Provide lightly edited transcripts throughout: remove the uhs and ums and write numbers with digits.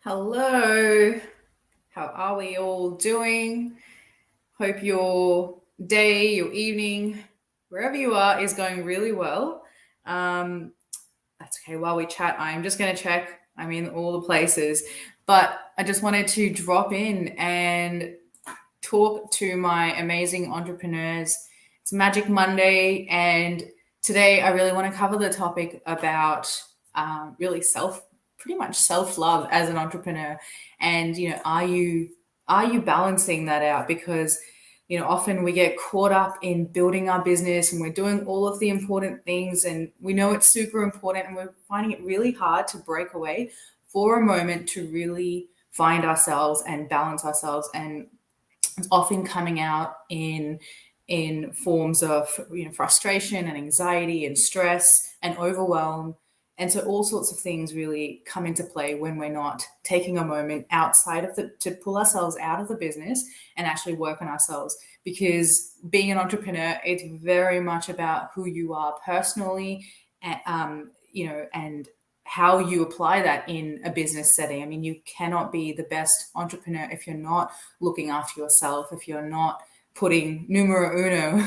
Hello, how are we all doing? Hope your day, your evening, wherever you are, is going really well. Um, that's okay. While we chat, I'm just going to check. I'm in all the places, but I just wanted to drop in and talk to my amazing entrepreneurs. It's Magic Monday, and today I really want to cover the topic about really pretty much self love as an entrepreneur. And are you balancing that out? Because often we get caught up in building our business and we're doing all of the important things, and we know it's super important, and we're finding it really hard to break away for a moment to really find ourselves and balance ourselves. And it's often coming out in forms of frustration and anxiety and stress and overwhelm. And so all sorts of things really come into play when we're not taking a moment outside of to pull ourselves out of the business and actually work on ourselves. Because being an entrepreneur, it's very much about who you are personally, and how you apply that in a business setting. I mean, you cannot be the best entrepreneur if you're not looking after yourself, if you're not putting numero uno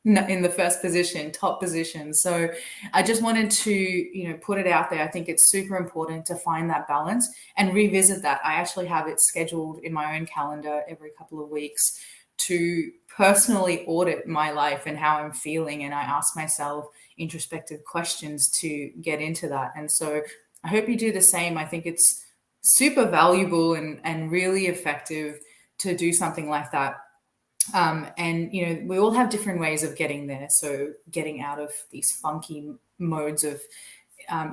in the first position, top position. So I just wanted to, put it out there. I think it's super important to find that balance and revisit that. I actually have it scheduled in my own calendar every couple of weeks to personally audit my life and how I'm feeling. And I ask myself introspective questions to get into that. And so I hope you do the same. I think it's super valuable and really effective to do something like that. And we all have different ways of getting there. So getting out of these funky modes of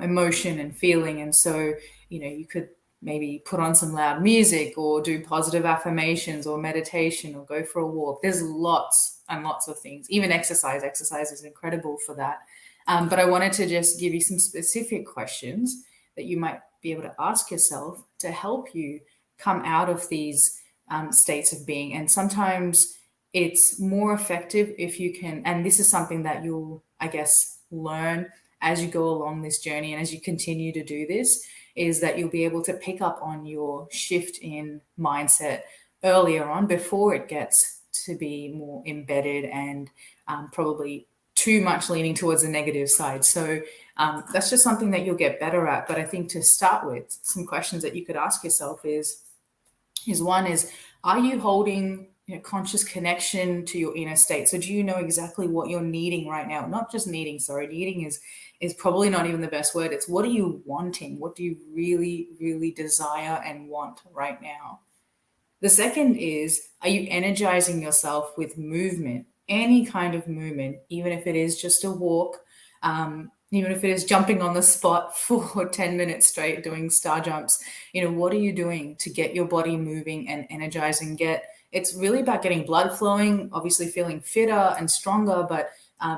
emotion and feeling. And so you could maybe put on some loud music or do positive affirmations or meditation or go for a walk. There's lots and lots of things. Even exercise is incredible for that. But I wanted to just give you some specific questions that you might be able to ask yourself to help you come out of these states of being. And sometimes it's more effective if you can, and this is something that you'll, I guess, learn as you go along this journey and as you continue to do this, is that you'll be able to pick up on your shift in mindset earlier on before it gets to be more embedded and probably too much leaning towards the negative side. So that's just something that you'll get better at. But I think to start with, some questions that you could ask yourself is one is, are you holding conscious connection to your inner state? So do you know exactly what you're needing right now? Not just needing, sorry, needing is probably not even the best word. It's what are you wanting? What do you really, really desire and want right now? The second is, are you energizing yourself with movement? Any kind of movement, even if it is just a walk, even if it is jumping on the spot for 10 minutes straight doing star jumps. What are you doing to get your body moving and energizing? It's really about getting blood flowing, obviously feeling fitter and stronger, but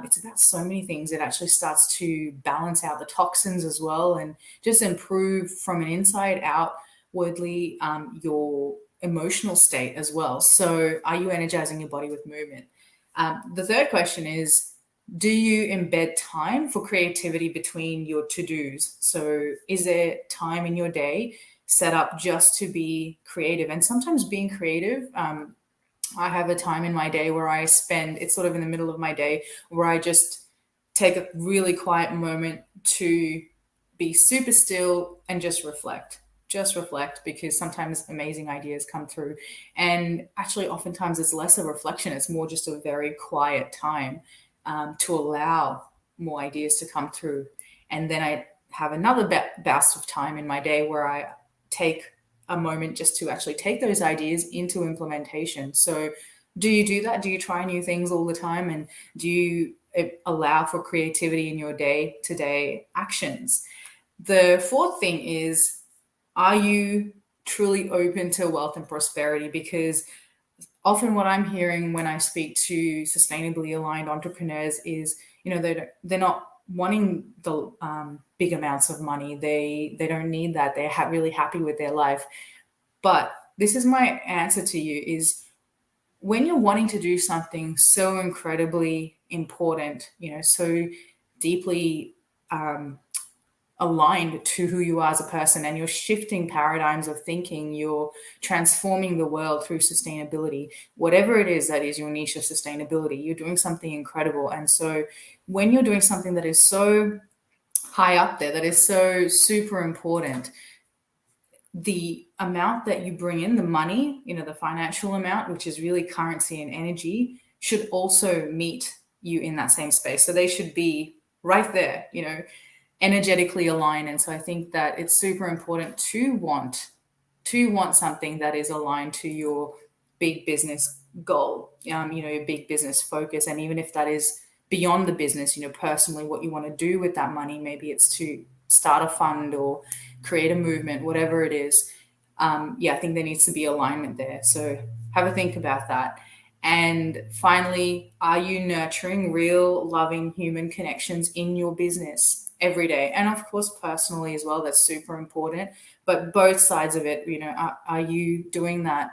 it's about so many things. It actually starts to balance out the toxins as well and just improve from an inside outwardly your emotional state as well. So are you energizing your body with movement? The third question is, do you embed time for creativity between your to-dos? So is there time in your day set up just to be creative? And sometimes being creative, I have a time in my day where it's sort of in the middle of my day, where I just take a really quiet moment to be super still and just reflect. Just reflect, because sometimes amazing ideas come through. And actually, oftentimes it's less a reflection, it's more just a very quiet time to allow more ideas to come through. And then I have another burst of time in my day where I take a moment just to actually take those ideas into implementation. So do you do that? Do you try new things all the time? And do you allow for creativity in your day-to-day actions? The fourth thing is, are you truly open to wealth and prosperity? Because often what I'm hearing when I speak to sustainably aligned entrepreneurs is, they're not wanting the big amounts of money. They don't need that. They're really happy with their life. But this is my answer to you: is when you're wanting to do something so incredibly important, so deeply aligned to who you are as a person, and you're shifting paradigms of thinking, you're transforming the world through sustainability, whatever it is that is your niche of sustainability, you're doing something incredible. And so when you're doing something that is so high up there, that is so super important, the amount that you bring in, the money, the financial amount, which is really currency and energy, should also meet you in that same space. So they should be right there, energetically aligned. And so I think that it's super important to want something that is aligned to your big business goal, your big business focus. And even if that is beyond the business, personally, what you want to do with that money, maybe it's to start a fund or create a movement, whatever it is. I think there needs to be alignment there. So have a think about that. And finally, are you nurturing real, loving human connections in your business every day? And of course, personally as well, that's super important. But both sides of it, are you doing that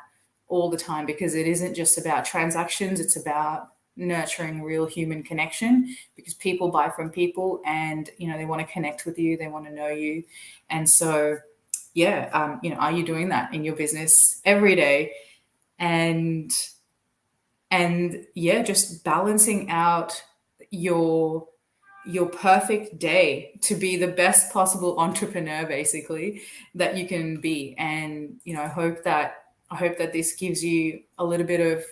all the time? Because it isn't just about transactions, it's about nurturing real human connection, because people buy from people, and they want to connect with you, they want to know you. And so are you doing that in your business every day? And just balancing out your perfect day to be the best possible entrepreneur, basically, that you can be. And I hope that this gives you a little bit of,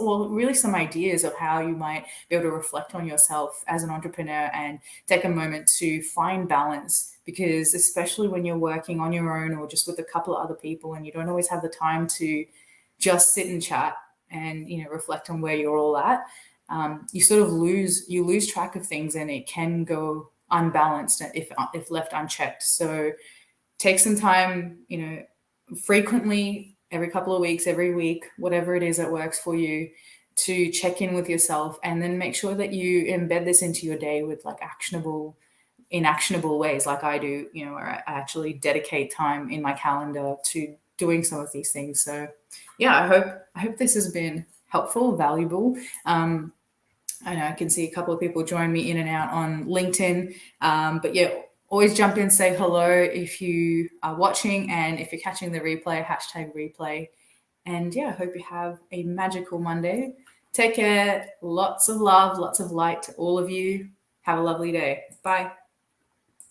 well, really some ideas of how you might be able to reflect on yourself as an entrepreneur and take a moment to find balance. Because especially when you're working on your own or just with a couple of other people, and you don't always have the time to just sit and chat and reflect on where you're all at, you sort of lose track of things, and it can go unbalanced if left unchecked. So take some time, frequently, every couple of weeks, every week, whatever it is that works for you, to check in with yourself, and then make sure that you embed this into your day with like in actionable ways, like I do, where I actually dedicate time in my calendar to doing some of these things. So I hope this has been helpful, valuable. I know I can see a couple of people join me in and out on LinkedIn, but always jump in, say hello if you are watching, and if you're catching the replay, #replay. And I hope you have a magical Monday. Take care. Lots of love, lots of light to all of you. Have a lovely day. Bye.